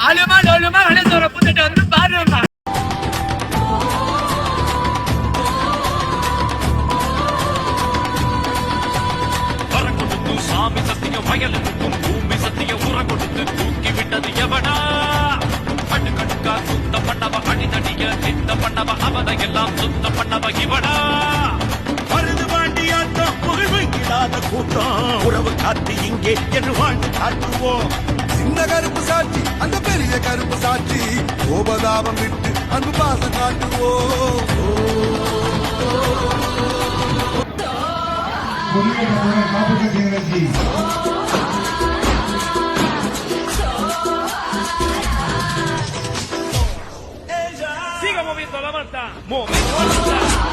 ஆளுமா டோலுமா கணேசோர புத்துட்டு வந்து பாருமா. சாமி சத்திய வயலுக்கும் பூமி சத்திய உர கொடுத்து தூக்கி விட்டது எவனா? கடுக்கடுக்கா சுத்த பண்ணவ அடிதடிய சித்த பண்ணவ அவதையெல்லாம் சுத்த பண்ணவ இவனா? மருது வாண்டியாட்டம் புகழ்வில்லாத கூட்டம் உறவு காத்து இங்கே என்று வாழ்ந்து காட்டுவோம். சின்ன கருப்பு சாட்சி அந்த பெரிய கருப்பு சாட்சி கோபதாபம் விட்டு அன்பு பாசம் காட்டுவோம். Siga moviendo la manta, moviendo la manta.